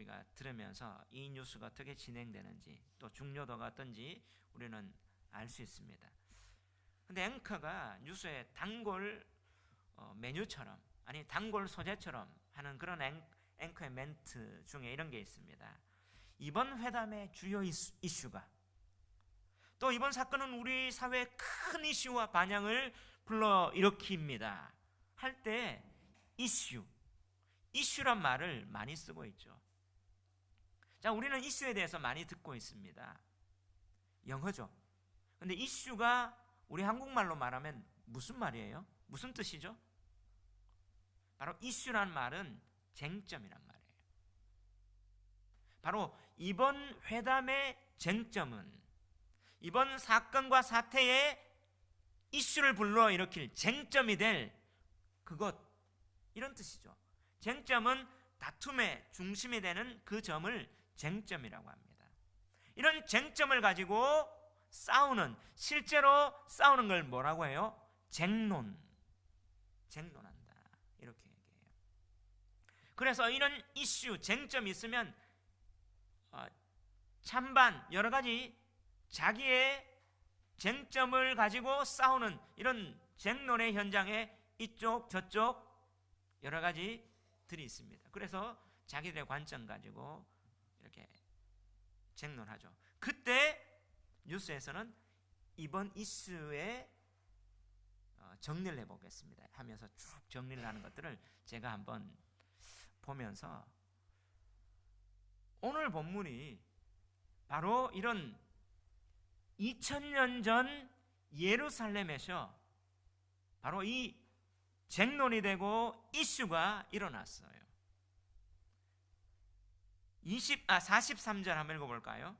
우리가 들으면서 이 뉴스가 어떻게 진행되는지 또 중요도가 어떤지 우리는 알 수 있습니다. 근데 앵커가 뉴스에 단골 메뉴처럼, 아니 단골 소재처럼 하는 그런 앵커의 멘트 중에 이런 게 있습니다. 이번 회담의 주요 이슈가, 또 이번 사건은 우리 사회의 큰 이슈와 반향을 불러일으킵니다 할 때 이슈란 말을 많이 쓰고 있죠. 자, 우리는 이슈에 대해서 많이 듣고 있습니다. 영어죠. 근데 이슈가 우리 한국말로 말하면 무슨 말이에요? 무슨 뜻이죠? 바로 이슈란 말은 쟁점이란 말이에요. 바로 이번 회담의 쟁점은 이번 사건과 사태의 이슈를 불러일으킬 쟁점이 될 그것, 이런 뜻이죠. 쟁점은 다툼의 중심이 되는 그 점을 쟁점이라고 합니다. 이런 쟁점을 가지고 실제로 싸우는 걸 뭐라고 해요? 쟁론한다, 이렇게 얘기해요. 그래서 이런 이슈, 쟁점이 있으면 찬반 여러 가지 자기의 쟁점을 가지고 싸우는 이런 쟁론의 현장에 이쪽 저쪽 여러 가지들이 있습니다. 그래서 자기들의 관점 가지고 이렇게 쟁론하죠. 그때 뉴스에서는 이번 이슈의 정리를 해보겠습니다 하면서 쭉 정리를 하는 것들을 제가 한번 보면서, 오늘 본문이 바로 이런 2000년 전 예루살렘에서 바로 이 쟁론이 되고 이슈가 일어났어요. 43절 한번 읽어볼까요?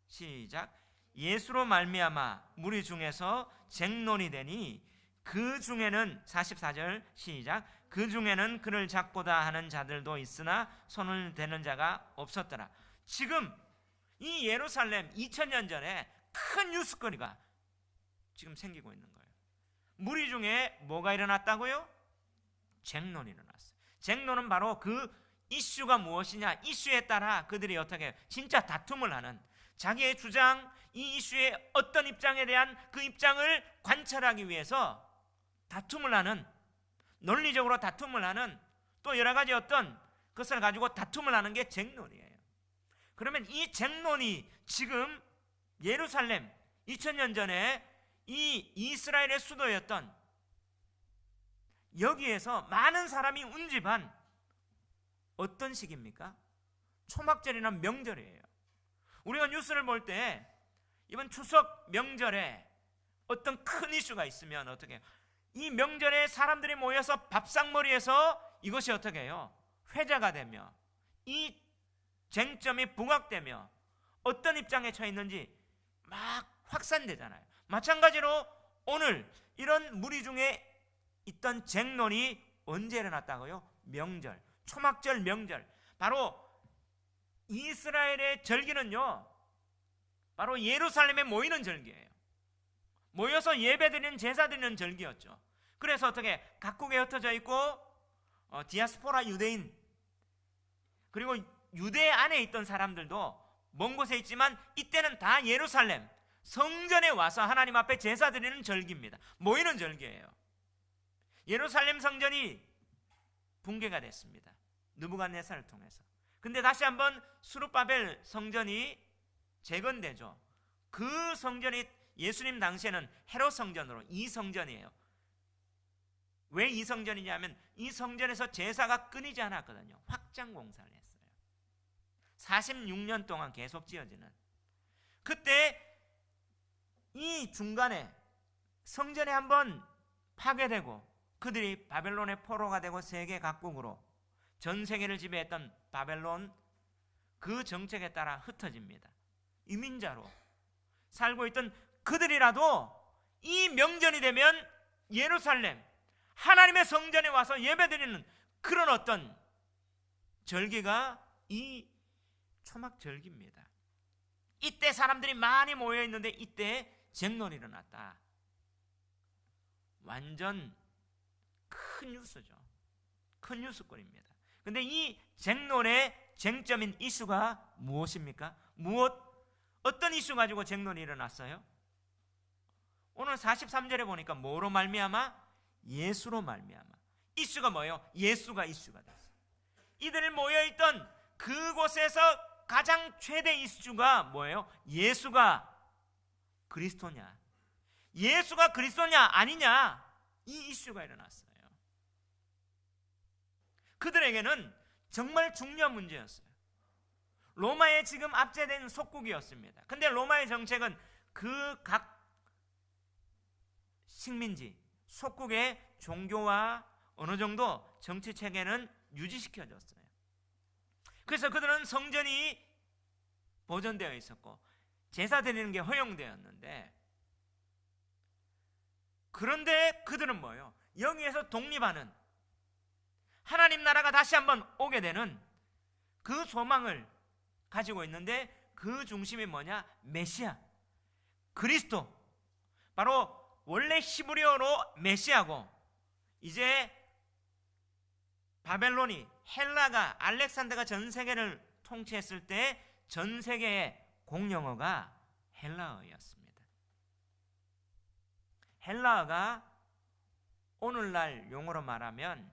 시작. 예수로 말미암아 무리 중에서 쟁론이 되니 그 중에는, 44절 시작, 그 중에는 그를 잡고자 하는 자들도 있으나 손을 대는 자가 없었더라. 지금 이 예루살렘 2000년 전에 큰 뉴스거리가 지금 생기고 있는 거예요. 무리 중에 뭐가 일어났다고요? 쟁론이 일어났어요. 쟁론은 바로 그 이슈가 무엇이냐, 이슈에 따라 그들이 어떻게 진짜 다툼을 하는, 자기의 주장, 이 이슈의 어떤 입장에 대한 그 입장을 관철하기 위해서 다툼을 하는, 논리적으로 다툼을 하는, 또 여러 가지 어떤 것을 가지고 다툼을 하는 게 쟁론이에요. 그러면 이 쟁론이 지금 예루살렘 2000년 전에 이 이스라엘의 수도였던 여기에서 많은 사람이 운집한 어떤 시기입니까? 초막절이나 명절이에요. 우리가 뉴스를 볼 때 이번 추석 명절에 어떤 큰 이슈가 있으면 어떻게 해요? 이 명절에 사람들이 모여서 밥상머리에서 이것이 어떻게 해요? 회자가 되며 이 쟁점이 부각되며 어떤 입장에 처해 있는지 막 확산되잖아요. 마찬가지로 오늘 이런 무리 중에 있던 쟁론이 언제 일어났다고요? 명절, 초막절 명절. 바로 이스라엘의 절기는요, 바로 예루살렘에 모이는 절기예요. 모여서 예배드리는, 제사드리는 절기였죠. 그래서 어떻게 각국에 흩어져 있고 디아스포라 유대인, 그리고 유대 안에 있던 사람들도 먼 곳에 있지만 이때는 다 예루살렘 성전에 와서 하나님 앞에 제사드리는 절기입니다. 모이는 절기예요. 예루살렘 성전이 붕괴가 됐습니다. 느부갓네살을 통해서. 근데 다시 한번 스룹바벨 성전이 재건되죠. 그 성전이 예수님 당시에는 헤롯 성전으로, 이 성전이에요. 왜 이 성전이냐면 이 성전에서 제사가 끊이지 않았거든요. 확장 공사를 했어요. 46년 동안 계속 지어지는. 그때 이 중간에 성전에 한번 파괴되고 그들이 바벨론의 포로가 되고 세계 각국으로 전 세계를 지배했던 바벨론, 그 정책에 따라 흩어집니다. 이민자로 살고 있던 그들이라도 이 명절이 되면 예루살렘 하나님의 성전에 와서 예배드리는 그런 어떤 절기가 이 초막절기입니다. 이때 사람들이 많이 모여 있는데 이때 쟁론이 일어났다. 완전 큰 뉴스죠. 큰 뉴스거리입니다. 근데 이 쟁론의 쟁점인 이슈가 무엇입니까? 어떤 이슈 가지고 쟁론이 일어났어요? 오늘 43절에 보니까 뭐로 말미암아? 예수로 말미암아. 이슈가 뭐예요? 예수가 이슈가 됐어요. 이들 모여있던 그곳에서 가장 최대 이슈가 뭐예요? 예수가 그리스도냐, 예수가 그리스도냐 아니냐, 이 이슈가 일어났어요. 그들에게는 정말 중요한 문제였어요. 로마에 지금 압제된 속국이었습니다. 근데 로마의 정책은 그 각 식민지 속국의 종교와 어느 정도 정치 체계는 유지시켜줬어요. 그래서 그들은 성전이 보존되어 있었고 제사 드리는 게 허용되었는데, 그런데 그들은 뭐예요? 여기에서 독립하는, 하나님 나라가 다시 한번 오게 되는 그 소망을 가지고 있는데, 그 중심이 뭐냐? 메시아, 그리스도. 바로 원래 히브리어로 메시아고, 이제 바벨론이, 헬라가, 알렉산더가 전 세계를 통치했을 때 전 세계의 공용어가 헬라어였습니다. 헬라어가 오늘날 용어로 말하면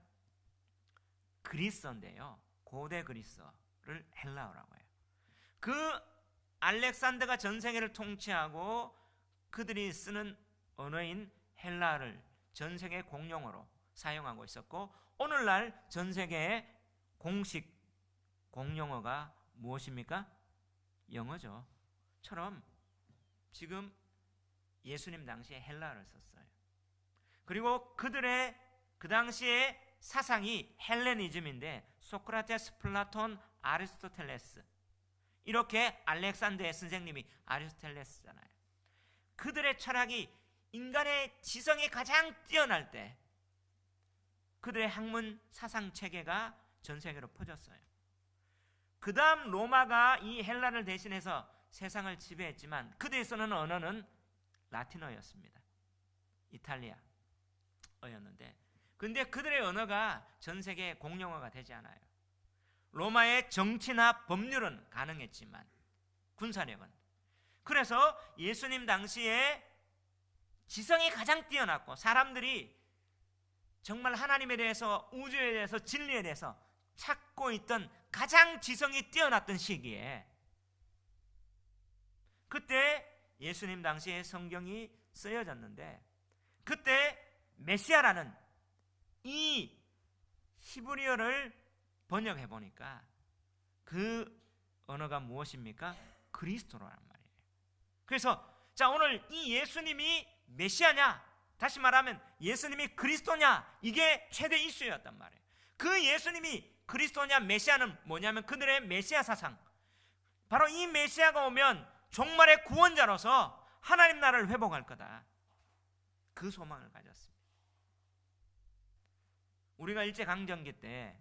그리스어인데요, 고대 그리스어를 헬라어라고 해요. 그 알렉산더가 전 세계를 통치하고 그들이 쓰는 언어인 헬라어를 전 세계 공용어로 사용하고 있었고, 오늘날 전 세계의 공식 공용어가 무엇입니까? 영어죠. 처럼 지금 예수님 당시에 헬라어를 썼어요. 그리고 그들의 그 당시의 사상이 헬레니즘인데, 소크라테스, 플라톤, 아리스토텔레스, 이렇게 알렉산더의 선생님이 아리스토텔레스잖아요. 그들의 철학이 인간의 지성이 가장 뛰어날 때 그들의 학문 사상 체계가 전 세계로 퍼졌어요. 그 다음 로마가 이 헬라를 대신해서 세상을 지배했지만 그들이 쓰는 언어는 라틴어였습니다. 이탈리아어였는데, 근데 그들의 언어가 전 세계 공용어가 되지 않아요. 로마의 정치나 법률은 가능했지만 군사력은. 그래서 예수님 당시에 지성이 가장 뛰어났고 사람들이 정말 하나님에 대해서, 우주에 대해서, 진리에 대해서 찾고 있던 가장 지성이 뛰어났던 시기에, 그때 예수님 당시에 성경이 쓰여졌는데, 그때 메시아라는 이 히브리어를 번역해 보니까 그 언어가 무엇입니까? 그리스도라는 말이에요. 그래서 자, 오늘 이 예수님이 메시아냐, 다시 말하면 예수님이 그리스도냐, 이게 최대 이슈였단 말이에요. 그 예수님이 그리스도냐 메시아는 뭐냐면 그들의 메시아 사상, 바로 이 메시아가 오면 종말의 구원자로서 하나님 나라를 회복할 거다, 그 소망을 가졌습니다. 우리가 일제강점기 때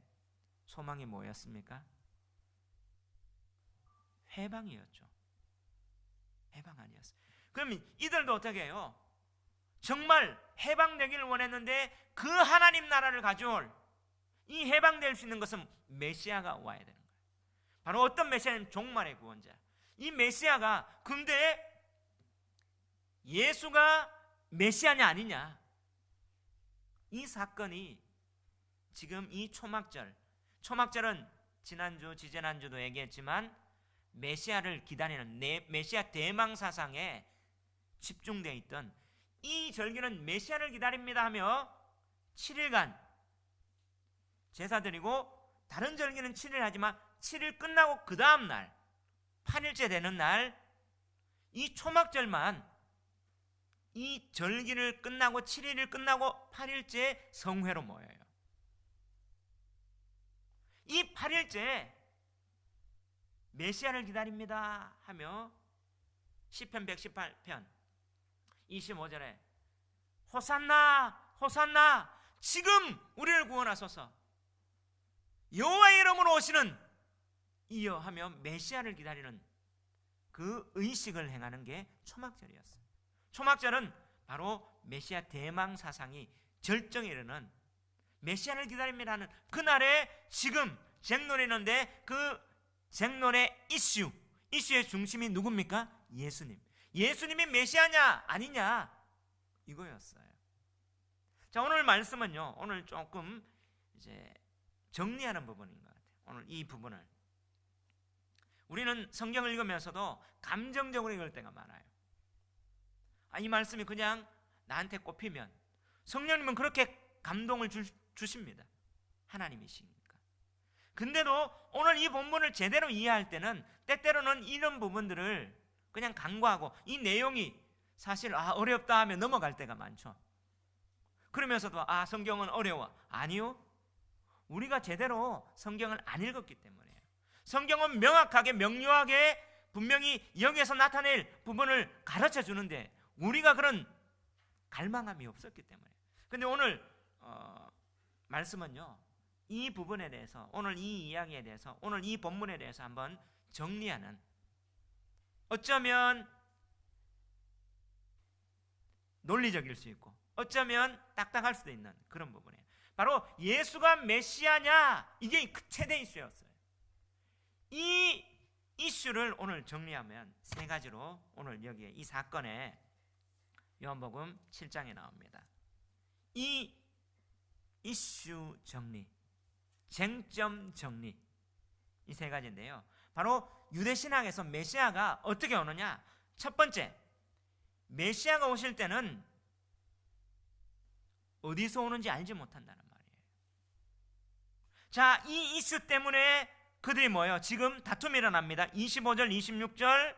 소망이 뭐였습니까? 해방이었죠. 해방 아니었어요. 그럼 이들도 어떻게 해요? 정말 해방되기를 원했는데 그 하나님 나라를 가져올, 이 해방될 수 있는 것은 메시아가 와야 되는 거예요. 바로 어떤 메시아는 종말의 구원자. 이 메시아가, 근데 예수가 메시아냐 아니냐, 이 사건이 지금 이 초막절은 지난주 지지난주도 얘기했지만 메시아를 기다리는 메시아 대망 사상에 집중되어 있던 이 절기는 메시아를 기다립니다 하며 7일간 제사 드리고, 다른 절기는 7일 하지만 7일 끝나고 그 다음 날 8일째 되는 날, 이 초막절만 이 절기를 끝나고 7일을 끝나고 8일째 성회로 모여요. 이 8일째 메시아를 기다립니다 하며 시편 118편 25절에 호산나 호산나, 지금 우리를 구원하소서, 여호와의 이름으로 오시는 이여 하며 메시아를 기다리는 그 의식을 행하는 게 초막절이었어요. 초막절은 바로 메시아 대망 사상이 절정에 이르는 메시아를 기다립니다 하는 그날에 지금 쟁론이는데, 그 생론의 이슈의 중심이 누굽니까? 예수님. 예수님이 메시아냐 아니냐 이거였어요. 자, 오늘 말씀은요, 오늘 조금 이제 정리하는 부분인 것 같아요. 오늘 이 부분을 우리는 성경을 읽으면서도 감정적으로 읽을 때가 많아요. 이 말씀이 그냥 나한테 꼽히면 성령님은 그렇게 감동을 주십니다. 하나님이시니까. 근데도 오늘 이 본문을 제대로 이해할 때는 때때로는 이런 부분들을 그냥 간과하고 이 내용이 사실 어렵다 하면 넘어갈 때가 많죠. 그러면서도 성경은 어려워. 아니요, 우리가 제대로 성경을 안 읽었기 때문에요. 성경은 명확하게 명료하게 분명히 여기에서 나타낼 부분을 가르쳐 주는데 우리가 그런 갈망함이 없었기 때문에. 근데 오늘 말씀은요, 이 부분에 대해서, 오늘 이 이야기에 대해서, 오늘 이 본문에 대해서 한번 정리하는, 어쩌면 논리적일 수 있고 어쩌면 딱딱할 수도 있는 그런 부분이에요. 바로 예수가 메시아냐, 이게 최대 이슈였어요. 이 이슈를 오늘 정리하면 세 가지로 오늘 여기에 이 사건에 요한복음 7장에 나옵니다. 이 이슈 정리, 쟁점 정리, 이 세 가지인데요, 바로 유대신학에서 메시아가 어떻게 오느냐. 첫 번째, 메시아가 오실 때는 어디서 오는지 알지 못한다는 말이에요. 자, 이 이슈 때문에 그들이 뭐예요? 지금 다툼이 일어납니다. 25절, 26절,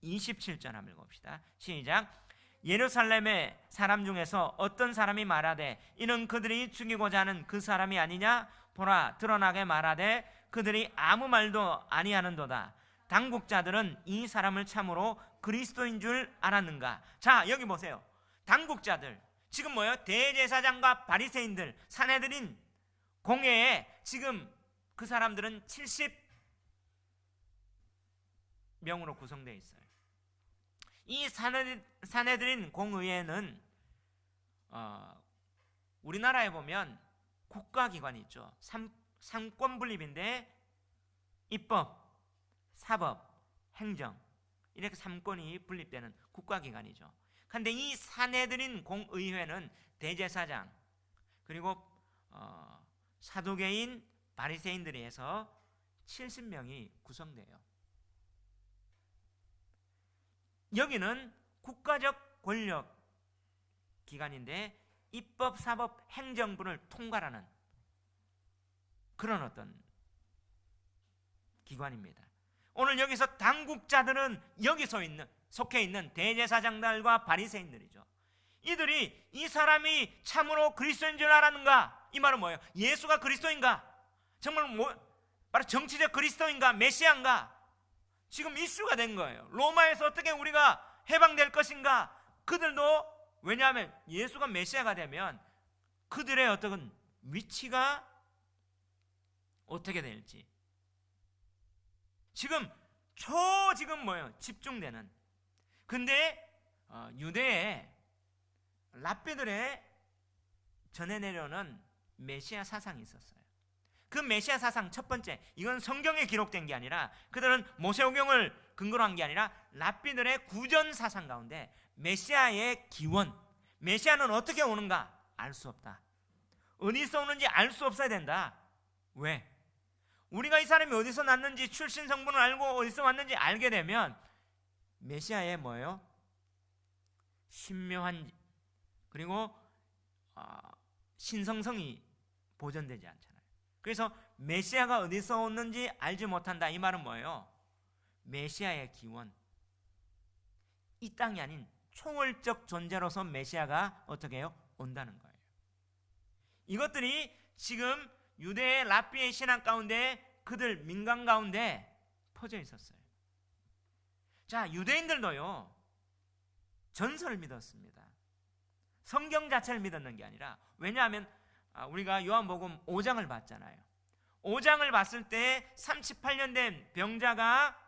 27절 한번 읽어봅시다. 시작. 예루살렘의 사람 중에서 어떤 사람이 말하되 이는 그들이 죽이고자 하는 그 사람이 아니냐? 보라, 드러나게 말하되 그들이 아무 말도 아니하는도다. 당국자들은 이 사람을 참으로 그리스도인 줄 알았는가? 자, 여기 보세요. 당국자들, 지금 뭐예요? 대제사장과 바리새인들, 산헤드린 공회에 지금 그 사람들은 70명으로 구성되어 있어요. 이 산헤드린 공의회는 우리나라에 보면 국가기관이 있죠. 삼권 분립인데 입법, 사법, 행정, 이렇게 3권이 분립되는 국가기관이죠. 그런데 이 산헤드린 공의회는 대제사장 그리고 사두개인, 바리새인들이 해서 70명이 구성돼요. 여기는 국가적 권력 기관인데 입법, 사법, 행정부를 통괄하는 그런 어떤 기관입니다. 오늘 여기서 당국자들은 여기 속해 있는 대제사장들과 바리새인들이죠. 이들이 이 사람이 참으로 그리스도인 줄 알았는가? 이 말은 뭐예요? 예수가 그리스도인가? 정말 바로 정치적 그리스도인가? 메시아인가? 지금 이슈가 된 거예요. 로마에서 어떻게 우리가 해방될 것인가? 그들도, 왜냐하면 예수가 메시아가 되면 그들의 어떤 위치가 어떻게 될지 지금 뭐예요? 집중되는. 근데 유대의 랍비들의 전해 내려오는 메시아 사상이 있었어요. 그 메시아 사상 첫 번째, 이건 성경에 기록된 게 아니라 그들은 모세오경을 근거로 한 게 아니라 랍비들의 구전 사상 가운데 메시아의 기원, 메시아는 어떻게 오는가 알 수 없다. 어디서 오는지 알 수 없어야 된다. 왜? 우리가 이 사람이 어디서 났는지 출신 성분을 알고 어디서 왔는지 알게 되면 메시아의 뭐예요? 신묘한 그리고 신성성이 보존되지 않잖아요. 그래서 메시아가 어디서 오는지 알지 못한다. 이 말은 뭐예요? 메시아의 기원, 이 땅이 아닌 초월적 존재로서 메시아가 어떻게 해요? 온다는 거예요. 이것들이 지금 유대의 랍비의 신앙 가운데 그들 민간 가운데 퍼져 있었어요. 자, 유대인들도요 전설을 믿었습니다. 성경 자체를 믿었는 게 아니라, 왜냐하면 우리가 요한복음 5장을 봤잖아요. 5장을 봤을 때 38년 된 병자가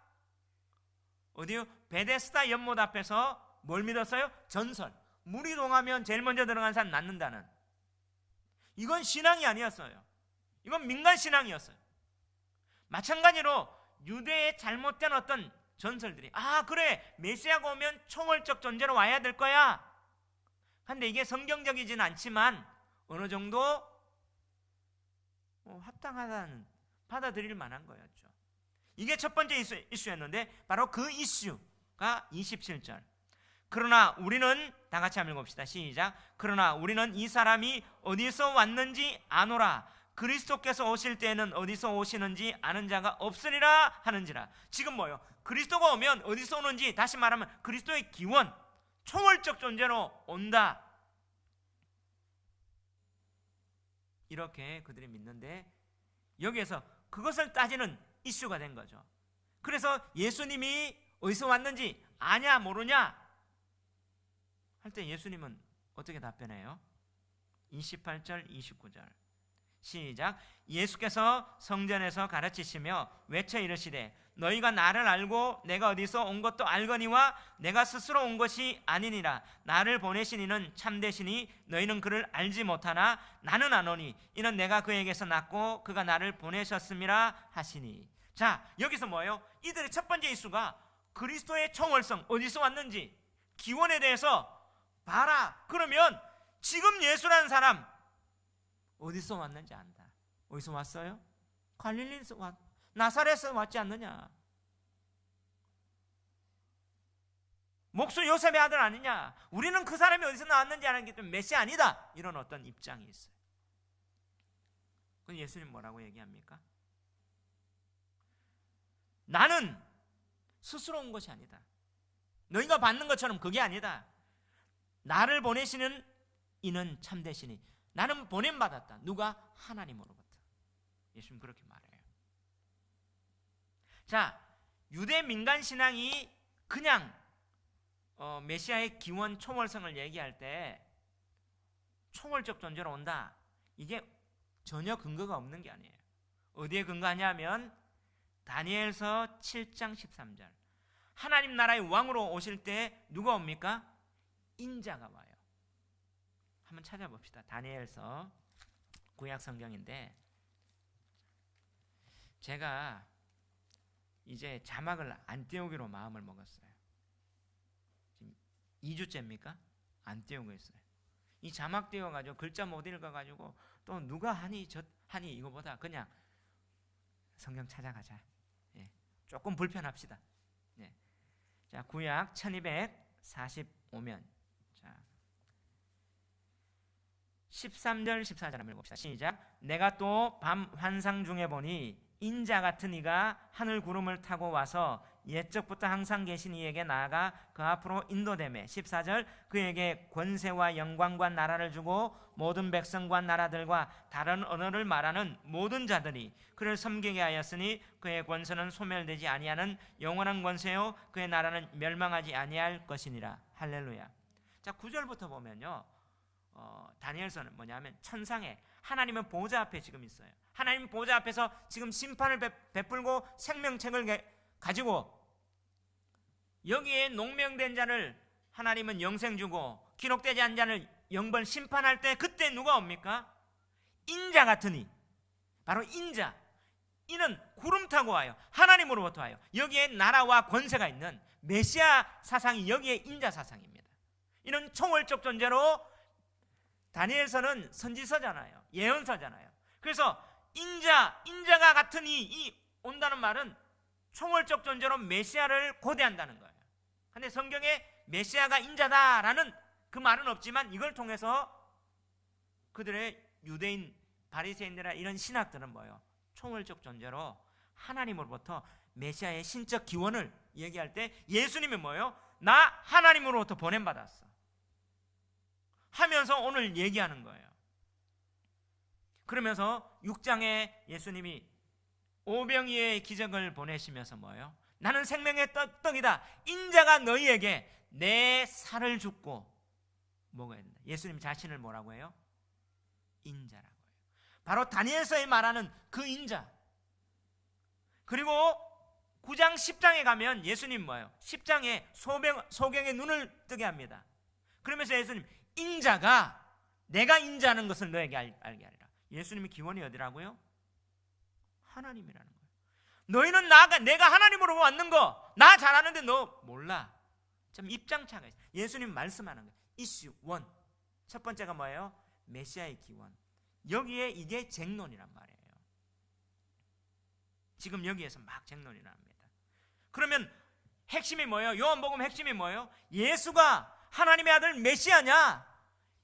어디요? 베데스다 연못 앞에서 뭘 믿었어요? 전설. 물이 동하면 제일 먼저 들어간 사람 낫는다는. 이건 신앙이 아니었어요. 이건 민간 신앙이었어요. 마찬가지로 유대의 잘못된 어떤 전설들이, 그래, 메시아가 오면 초월적 존재로 와야 될 거야. 근데 이게 성경적이진 않지만 어느 정도 합당하다는, 받아들일 만한 거였죠. 이게 첫 번째 이슈였는데, 바로 그 이슈가 27절. 그러나 우리는, 다 같이 한번 읽읍시다. 시작. 그러나 우리는 이 사람이 어디서 왔는지 아노라. 그리스도께서 오실 때에는 어디서 오시는지 아는 자가 없으리라 하는지라. 지금 뭐요? 그리스도가 오면 어디서 오는지, 다시 말하면 그리스도의 기원, 초월적 존재로 온다, 이렇게 그들이 믿는데, 여기에서 그것을 따지는 이슈가 된 거죠. 그래서 예수님이 어디서 왔는지 아냐 모르냐 할 때 예수님은 어떻게 답변해요? 28절 29절 시작. 예수께서 성전에서 가르치시며 외쳐 이르시되 너희가 나를 알고 내가 어디서 온 것도 알거니와 내가 스스로 온 것이 아니니라. 나를 보내신 이는 참되시니 너희는 그를 알지 못하나 나는 아노니 이는 내가 그에게서 났고 그가 나를 보내셨음이라 하시니. 자, 여기서 뭐예요? 이들의 첫 번째 이슈가 그리스도의 총월성, 어디서 왔는지, 기원에 대해서 봐라. 그러면 지금 예수라는 사람 어디서 왔는지 안다. 어디서 왔어요? 갈릴리에서 나사렛에서 왔지 않느냐? 목수 요셉의 아들 아니냐? 우리는 그 사람이 어디서 나왔는지 아는 게 좀 메시아 아니다, 이런 어떤 입장이 있어요. 그럼 예수님 뭐라고 얘기합니까? 나는 스스로 온 것이 아니다. 너희가 받는 것처럼 그게 아니다. 나를 보내시는 이는 참되시니 나는 보냄받았다. 누가? 하나님으로부터. 예수님 그렇게 말해요. 자, 유대 민간 신앙이 그냥 메시아의 기원 초월성을 얘기할 때 초월적 존재로 온다, 이게 전혀 근거가 없는 게 아니에요. 어디에 근거하냐면 다니엘서 7장 13절. 하나님 나라의 왕으로 오실 때 누가 옵니까? 인자가 와요. 한번 찾아봅시다. 다니엘서, 구약 성경인데 제가 이제 자막을 안 띄우기로 마음을 먹었어요. 지금 2주째입니까? 안 띄우고 있어요. 이 자막 띄워가지고 글자 못 읽어가지고 또 누가 하니 저 하니 이거보다 그냥 성경 찾아가자. 예, 조금 불편합시다. 예. 자, 구약 1245면 13절 14절 한번 읽읍시다. 시작. 내가 또 밤 환상 중에 보니 인자 같은 이가 하늘 구름을 타고 와서 옛적부터 항상 계신 이에게 나아가 그 앞으로 인도되매. 14절. 그에게 권세와 영광과 나라를 주고 모든 백성과 나라들과 다른 언어를 말하는 모든 자들이 그를 섬기게 하였으니 그의 권세는 소멸되지 아니하는 영원한 권세요 그의 나라는 멸망하지 아니할 것이니라. 할렐루야. 자, 9절부터 보면요, 다니엘서는 뭐냐면 천상에 하나님은 보좌 앞에 지금 있어요. 하나님 보좌 앞에서 지금 심판을 베풀고 생명책을 가지고 여기에 농명된 자를 하나님은 영생 주고 기록되지 않은 자를 영벌 심판할 때 그때 누가 옵니까? 인자 같으니, 바로 인자, 이는 구름 타고 와요. 하나님으로부터 와요. 여기에 나라와 권세가 있는 메시아 사상이 여기에 인자 사상입니다. 이는 총월적 존재로 다니엘서는 선지서잖아요. 예언서잖아요. 그래서 인자가 같은 이 온다는 말은 총월적 존재로 메시아를 고대한다는 거예요. 근데 성경에 메시아가 인자다라는 그 말은 없지만 이걸 통해서 그들의 유대인 바리새인들이나 이런 신학들은 뭐예요? 총월적 존재로 하나님으로부터 메시아의 신적 기원을 얘기할 때 예수님이 뭐예요? 나 하나님으로부터 보냄받았어 하면서 오늘 얘기하는 거예요. 그러면서 6장에 예수님이 오병이의 기적을 보내시면서 뭐예요? 나는 생명의 떡이다. 인자가 너희에게 내 살을 줍고 먹어야 된다. 예수님 자신을 뭐라고 해요? 인자라고 해요. 바로 다니엘서에 말하는 그 인자. 그리고 9장 10장에 가면 예수님 뭐예요? 10장에 소경의 눈을 뜨게 합니다. 그러면서 예수님, 인자가 내가 인자하는 것을 너에게 알게 하리라. 예수님의 기원이 어디라고요? 하나님이라는 거예요. 너희는 내가 하나님으로 왔는 거 나 잘하는데 너 몰라. 참 입장차가 있어요. 예수님 말씀하는 거예요. 이슈 1. 첫 번째가 뭐예요? 메시아의 기원. 여기에 이게 쟁론이란 말이에요. 지금 여기에서 막 쟁론이 납니다. 그러면 핵심이 뭐예요? 요한복음 핵심이 뭐예요? 예수가 하나님의 아들 메시아냐?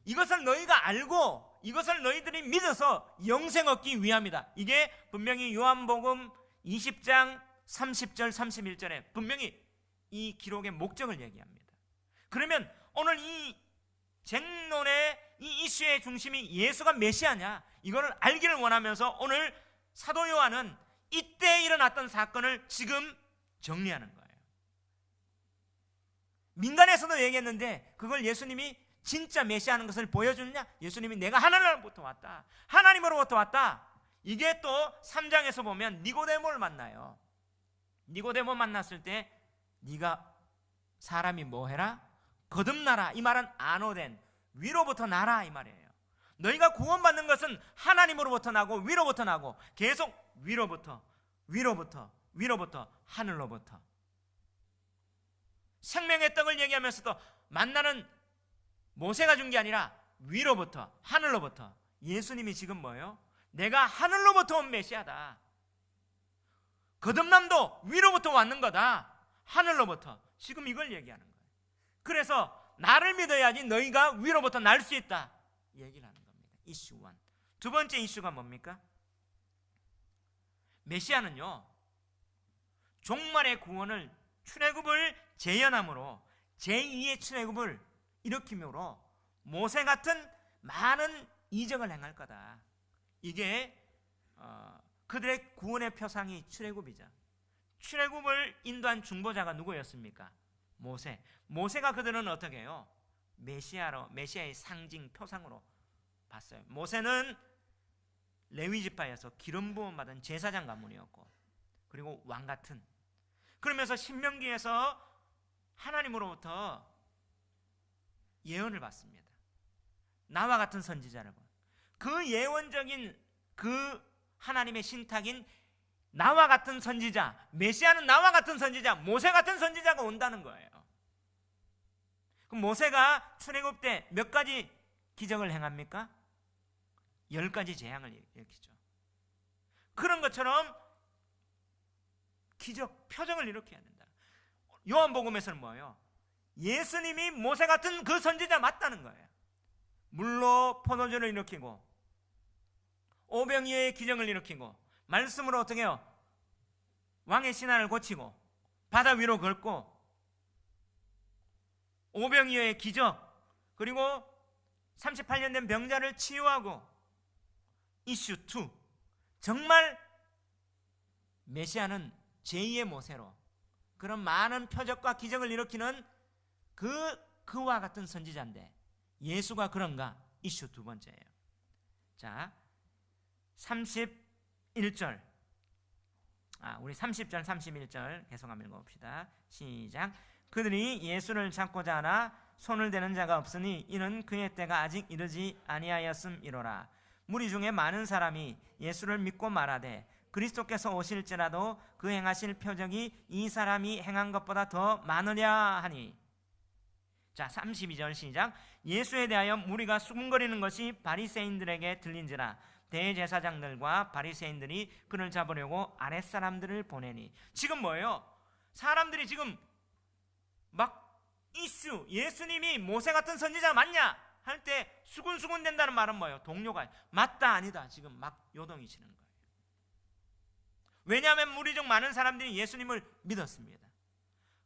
이것을 너희가 알고 이것을 너희들이 믿어서 영생 얻기 위함이다. 이게 분명히 요한복음 20장 30절 31절에 분명히 이 기록의 목적을 얘기합니다. 그러면 오늘 이 쟁론의 이 이슈의 중심이 예수가 메시아냐, 이거를 알기를 원하면서 오늘 사도 요한은 이때 일어났던 사건을 지금 정리하는 거예요. 민간에서도 얘기했는데 그걸 예수님이 진짜 메시아하는 것을 보여주느냐? 예수님이 내가 하나님으로부터 왔다, 하나님으로부터 왔다. 이게 또 3장에서 보면 니고데모를 만나요. 니고데모 만났을 때 네가 사람이 뭐 해라? 거듭나라. 이 말은 안오된 위로부터 나라 이 말이에요. 너희가 구원받는 것은 하나님으로부터 나고 위로부터 나고 계속 위로부터 하늘로부터. 생명의 떡을 얘기하면서도 만나는 모세가 준 게 아니라 위로부터 하늘로부터. 예수님이 지금 뭐예요? 내가 하늘로부터 온 메시아다. 거듭남도 위로부터 왔는 거다. 하늘로부터. 지금 이걸 얘기하는 거예요. 그래서 나를 믿어야지 너희가 위로부터 날 수 있다 얘기를 하는 겁니다. 이슈 1. 두 번째 이슈가 뭡니까? 메시아는요 종말의 구원을 출애굽을 재현함으로 제2의 출애굽을 일으킴으로 모세 같은 많은 이적을 행할 거다. 이게 그들의 구원의 표상이 출애굽이죠. 출애굽을 인도한 중보자가 누구였습니까? 모세가 그들은 어떻게 해요? 메시아의 상징 표상으로 봤어요. 모세는 레위 지파에서 기름 부음 받은 제사장 가문이었고, 그리고 왕 같은. 그러면서 신명기에서 하나님으로부터 예언을 받습니다. 나와 같은 선지자라고. 그 예언적인 그 하나님의 신탁인 나와 같은 선지자, 메시아는 나와 같은 선지자, 모세 같은 선지자가 온다는 거예요. 그럼 모세가 출애굽 때 몇 가지 기적을 행합니까? 10가지 재앙을 일으키죠. 그런 것처럼 기적, 표적을 일으켜야 된다. 요한복음에서는 뭐예요? 예수님이 모세 같은 그 선지자 맞다는 거예요. 물로 포도주를 일으키고 오병이어의 기적을 일으키고 말씀으로 어떻게 해요? 왕의 신안을 고치고 바다 위로 걷고 오병이어의 기적, 그리고 38년 된 병자를 치유하고. 이슈 2. 정말 메시아는 제2의 모세로 그런 많은 표적과 기적을 일으키는 그와 같은 선지자인데 예수가 그런가? 이슈 두 번째예요. 자, 31절. 우리 30절 31절 계속 한번 읽어봅시다. 시작. 그들이 예수를 잡고자 하나 손을 대는 자가 없으니 이는 그의 때가 아직 이르지 아니하였음이로라. 무리 중에 많은 사람이 예수를 믿고 말하되 그리스도께서 오실지라도 그 행하실 표적이 이 사람이 행한 것보다 더 많으랴 하니. 자, 32절 시작. 예수에 대하여 무리가 수군거리는 것이 바리새인들에게 들린지라 대제사장들과 바리새인들이 그를 잡으려고 아랫사람들을 보내니. 지금 뭐예요? 사람들이 지금 막 이슈, 예수님이 모세 같은 선지자 맞냐 할 때 수군수군 된다는 말은 뭐예요? 동료가 맞다 아니다 지금 막 요동이시는 거예요. 왜냐하면 무리 중 많은 사람들이 예수님을 믿었습니다.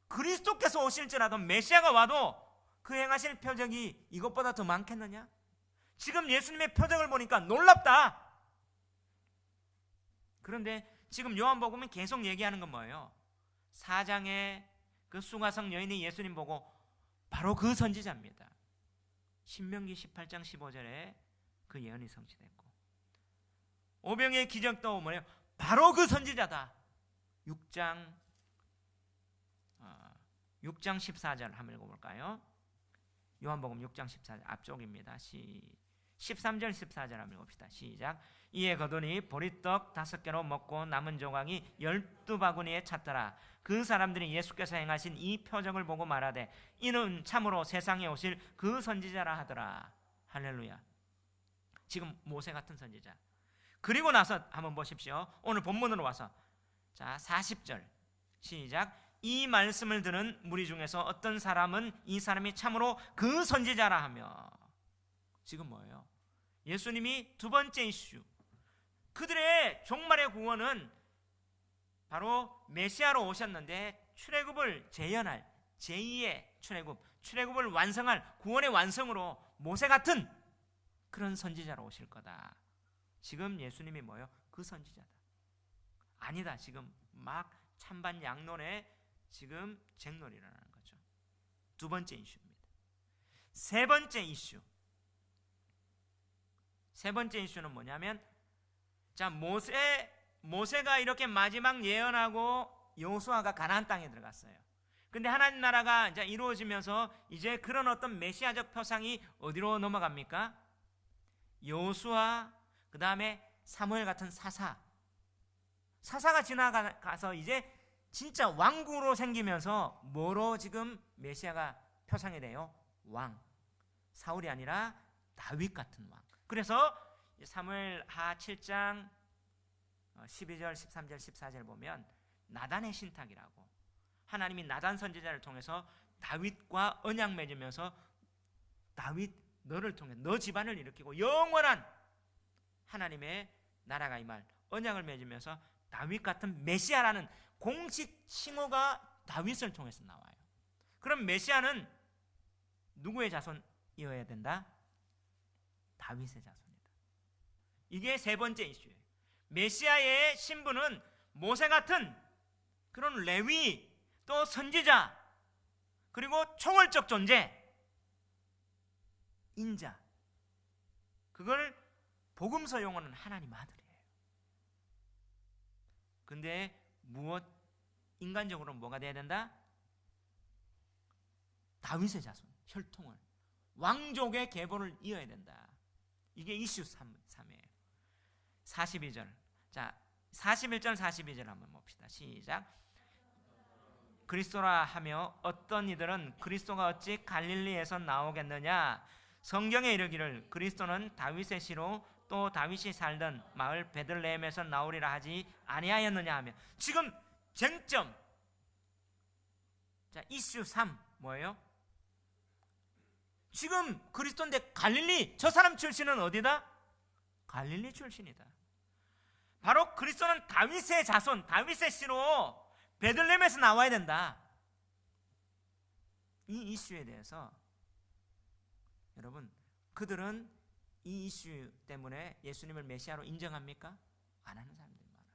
그리스도께서 오실지라도 메시아가 와도 그 행하실 표적이 이것보다 더 많겠느냐? 지금 예수님의 표적을 보니까 놀랍다. 그런데 지금 요한복음은 계속 얘기하는 건 뭐예요? 4장에 그 수가성 여인이 예수님 보고 바로 그 선지자입니다. 신명기 18장 15절에 그 예언이 성취됐고, 오병의 기적도 뭐예요? 바로 그 선지자다. 6장 14절 한번 읽어볼까요? 요한복음 6장 14절 앞쪽입니다. 13절 14절 한번 읽읍시다. 시작. 이에 거두니 보리떡 5개로 먹고 남은 조각이 12바구니에 찼더라. 그 사람들이 예수께서 행하신 이 표적을 보고 말하되 이는 참으로 세상에 오실 그 선지자라 하더라. 할렐루야. 지금 모세 같은 선지자. 그리고 나서 한번 보십시오. 오늘 본문으로 와서 자 40절 시작. 이 말씀을 들은 무리 중에서 어떤 사람은 이 사람이 참으로 그 선지자라 하며. 지금 뭐예요? 예수님이 두 번째 이슈. 그들의 종말의 구원은 바로 메시아로 오셨는데 출애굽을 재현할 제2의 출애굽을 완성할 구원의 완성으로 모세 같은 그런 선지자로 오실 거다. 지금 예수님이 뭐예요? 그 선지자다. 아니다. 지금 막 찬반 양론의 지금 쟁론이 일어나는 거죠. 두 번째 이슈입니다. 세 번째 이슈는 뭐냐면 자 모세가 이렇게 마지막 예언하고 여호수아가 가나안 땅에 들어갔어요. 근데 하나님 나라가 이제 이루어지면서 이제 그런 어떤 메시아적 표상이 어디로 넘어갑니까? 여호수아 그 다음에 사무엘 같은 사사가 지나가서 이제 진짜 왕국으로 생기면서 뭐로 지금 메시아가 표상이 돼요? 왕. 사울이 아니라 다윗 같은 왕. 그래서 사무엘하 7장 12절 13절 14절 보면 나단의 신탁이라고 하나님이 나단 선지자를 통해서 다윗과 언약 맺으면서 다윗 너를 통해 너 집안을 일으키고 영원한 하나님의 나라가 임할 언약을 맺으면서 다윗 같은 메시아라는 공식 칭호가 다윗을 통해서 나와요. 그럼 메시아는 누구의 자손이어야 된다? 다윗의 자손이다. 이게 세 번째 이슈예요. 메시아의 신분은 모세 같은 그런 레위 또 선지자 그리고 총월적 존재 인자 그걸 복음서 용어는 하나님 아들이에요. 근데 무엇 인간적으로 뭐가 돼야 된다? 다윗의 자손 혈통을 왕족의 계보를 이어야 된다. 이게 이슈 3이에요. 42절 자 41절 42절 한번 봅시다. 시작. 그리스도라 하며 어떤 이들은 그리스도가 어찌 갈릴리에서 나오겠느냐 성경에 이르기를 그리스도는 다윗의 씨로 또 다윗이 살던 마을 베들레헴에서 나오리라 하지 아니하였느냐 하며 지금 쟁점 자 이슈 3 뭐예요? 지금 그리스도인데 갈릴리 저 사람 출신은 어디다? 갈릴리 출신이다. 바로 그리스도는 다윗의 자손 다윗의 씨로 베들레헴에서 나와야 된다. 이 이슈에 대해서 여러분 그들은 이 이슈 때문에 예수님을 메시아로 인정합니까? 안 하는 사람들이 많아요.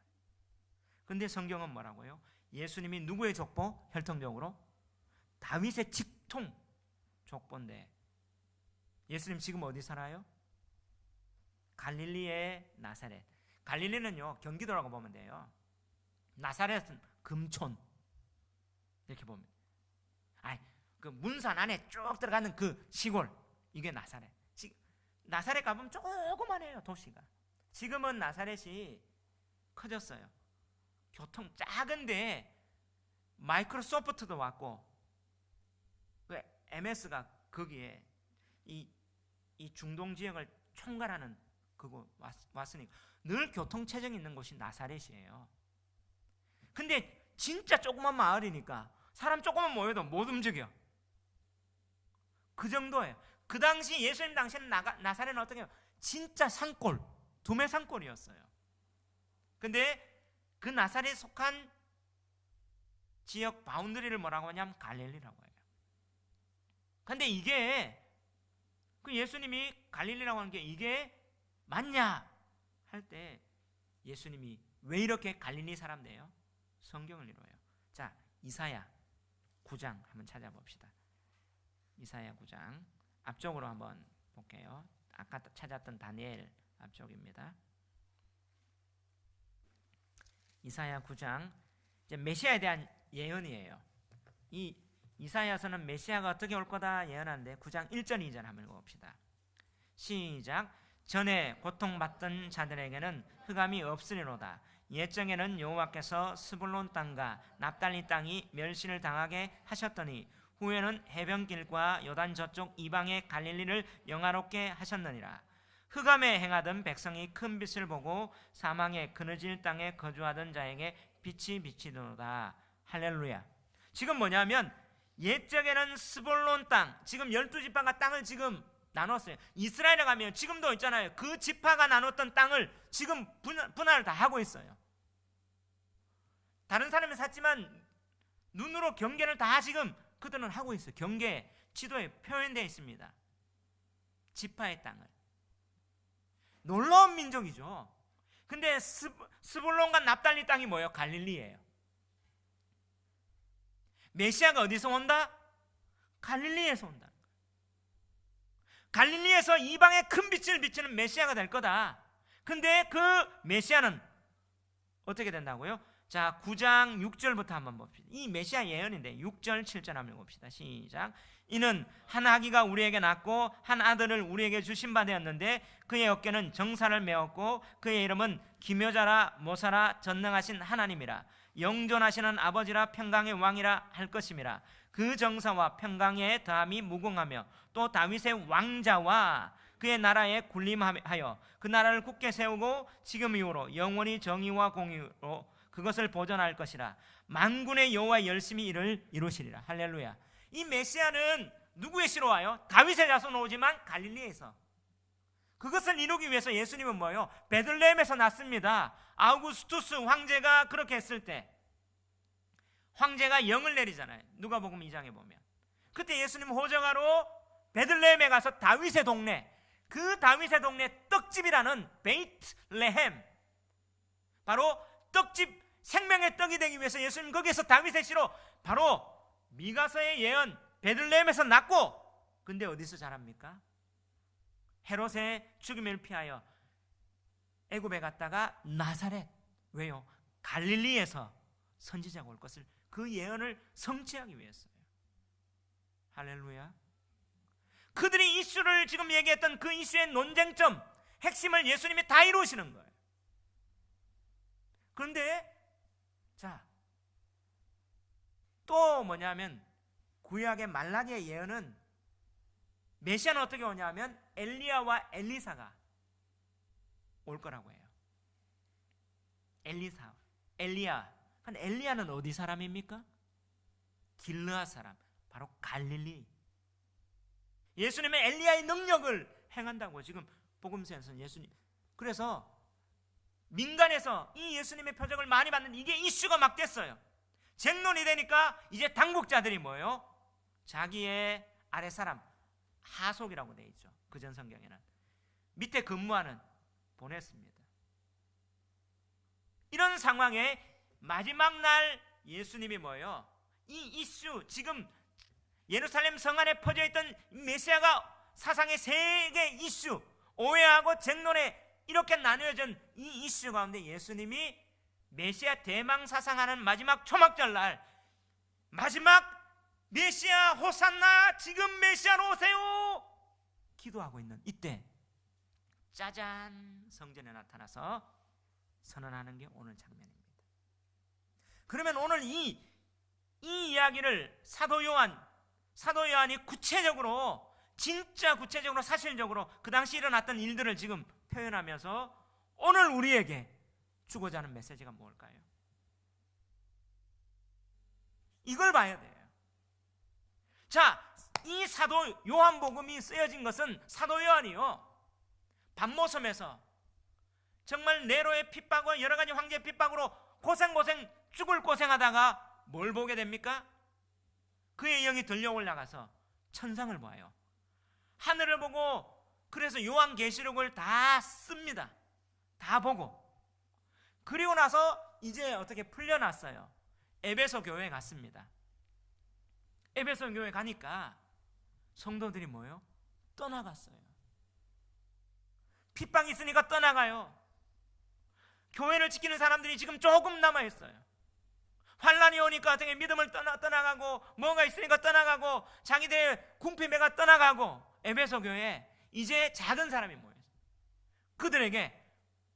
그런데 성경은 뭐라고요? 예수님이 누구의 족보? 혈통적으로 다윗의 직통 족보인데 예수님 지금 어디 살아요? 갈릴리의 나사렛. 갈릴리는요 경기도라고 보면 돼요. 나사렛은 금촌 이렇게 보면 그 문산 안에 쭉 들어가는 그 시골 이게 나사렛. 나사렛 가보면 조그만해요 도시가. 지금은 나사렛이 커졌어요. 교통 작은데 마이크로소프트도 왔고 그 MS가 거기에 이 중동 지역을 총괄하는 그거 왔으니까 늘 교통체증 있는 곳이 나사렛이에요. 근데 진짜 조그만 마을이니까 사람 조금만 모여도 못 움직여. 그 정도예요. 그 당시 예수님 당시에는 나사렛은 어떻게 해요? 진짜 산골, 두메 산골이었어요. 근데 그 나사렛에 속한 지역 바운더리를 뭐라고 하냐면 갈릴리라고 해요. 근데 이게 그 예수님이 갈릴리라고 하는 게 이게 맞냐 할 때 예수님이 왜 이렇게 갈릴리 사람 돼요? 성경을 이루어요. 자, 이사야 9장 한번 찾아봅시다. 이사야 9장 앞쪽으로 한번 볼게요. 아까 찾았던 다니엘 앞쪽입니다. 이사야 9장 이제 메시아에 대한 예언이에요. 이 이사야서는 메시아가 어떻게 올 거다 예언하는데 9장 1절 2절 한번 읽어봅시다. 시작. 전에 고통받던 자들에게는 흑암이 없으리로다. 옛적에는 여호와께서 스불론 땅과 납달리 땅이 멸시를 당하게 하셨더니 후에는 해변길과 요단 저쪽 이방의 갈릴리를 영화롭게 하셨느니라. 흑암에 행하던 백성이 큰 빛을 보고 사망의 그늘질 땅에 거주하던 자에게 빛이 비치도다. 할렐루야. 지금 뭐냐면 옛적에는 스불론 땅, 지금 12지파가 땅을 지금 나눴어요. 이스라엘에 가면 지금도 있잖아요. 그 지파가 나눴던 땅을 지금 분할을 다 하고 있어요. 다른 사람이 샀지만 눈으로 경계를 다 지금 그들은 하고 있어요. 경계 지도에 표현되어 있습니다. 지파의 땅을. 놀라운 민족이죠. 근데 스불론과 납달리 땅이 뭐예요? 갈릴리예요. 메시아가 어디서 온다? 갈릴리에서 온다. 갈릴리에서 이방의 큰 빛을 비치는 메시아가 될 거다. 근데 그 메시아는 어떻게 된다고요? 자, 9장 6절부터 한번 봅시다. 이 메시아 예언인데 6절 7절 한번 봅시다. 시작. 이는 한 아기가 우리에게 낳고 한 아들을 우리에게 주신 바 되었는데 그의 어깨는 정사를 메었고 그의 이름은 기묘자라 모사라 전능하신 하나님이라 영존하시는 아버지라 평강의 왕이라 할 것임이라. 그 정사와 평강의 더함이 무궁하며 또 다윗의 왕자와 그의 나라에 군림하여 그 나라를 굳게 세우고 지금 이후로 영원히 정의와 공의로 그것을 보존할 것이라. 만군의 여호와 열심히 이를 이루시리라. 할렐루야. 이 메시아는 누구의 씨로 와요? 다윗의 자손으로 오지만 갈릴리에서. 그것을 이루기 위해서 예수님은 뭐예요? 베들레헴에서 났습니다. 아우구스투스 황제가 그렇게 했을 때 황제가 영을 내리잖아요. 누가복음 2장에 보면. 그때 예수님 호적하러 베들레헴에 가서 다윗의 동네, 그 다윗의 동네 떡집이라는 베이트레헴, 바로 떡집, 생명의 떡이 되기 위해서 예수님 거기에서 다윗의 씨로 바로 미가서의 예언 베들레헴에서 났고, 근데 어디서 자랍니까? 헤롯의 죽임을 피하여 애굽에 갔다가 나사렛, 왜요? 갈릴리에서 선지자가 올 것을, 그 예언을 성취하기 위해서요. 할렐루야. 그들이 이슈를 지금 얘기했던 그 이슈의 논쟁점, 핵심을 예수님이 다 이루시는 거예요. 그런데 자, 또 뭐냐면 구약의 말라기의 예언은 메시아는 어떻게 오냐면 엘리야와 엘리사가 올 거라고 해요. 엘리야. 근데 엘리야는 어디 사람입니까? 길르앗 사람, 바로 갈릴리. 예수님의 엘리야의 능력을 행한다고 지금 복음서에서는 예수님. 그래서 민간에서 이 예수님의 표적을 많이 받는 이게 이슈가 막 됐어요. 쟁론이 되니까 이제 당국자들이 뭐예요? 자기의 아래 사람, 하속이라고 되어 있죠. 그전 성경에는 밑에 근무하는 보냈습니다. 이런 상황에 마지막 날 예수님이 뭐예요? 이 이슈, 지금 예루살렘 성 안에 퍼져있던 메시아가 사상의 세계 이슈, 오해하고 쟁론에 이렇게 나누어진 이 이슈 가운데 예수님이 메시아 대망 사상하는 마지막 초막절날, 마지막 메시아 호산나, 지금 메시아로 오세요 기도하고 있는 이때 짜잔, 성전에 나타나서 선언하는 게 오늘 장면입니다. 그러면 오늘 이 이야기를 사도 요한이 구체적으로, 진짜 구체적으로 사실적으로 그 당시 일어났던 일들을 지금 표현하면서 오늘 우리에게 주고자 하는 메시지가 뭘까요? 이걸 봐야 돼요. 자, 이 사도 요한복음이 쓰여진 것은 사도 요한이요, 반모섬에서 정말 네로의 핍박과 여러 가지 황제의 핍박으로 고생 죽을 고생하다가 뭘 보게 됩니까? 그의 영이 들려 올라가서 천상을 봐요. 하늘을 보고, 그래서 요한계시록을 다 씁니다. 다 보고. 그리고 나서 이제 어떻게 풀려났어요. 에베소 교회에 갔습니다. 에베소 교회에 가니까 성도들이 뭐예요? 떠나갔어요. 핍박이 있으니까 떠나가요. 교회를 지키는 사람들이 지금 조금 남아있어요. 환란이 오니까 어떻게 믿음을 떠나가고, 뭐가 있으니까 떠나가고, 자기들의 궁핍애가 떠나가고, 에베소 교회에 이제 작은 사람이 모였어요. 그들에게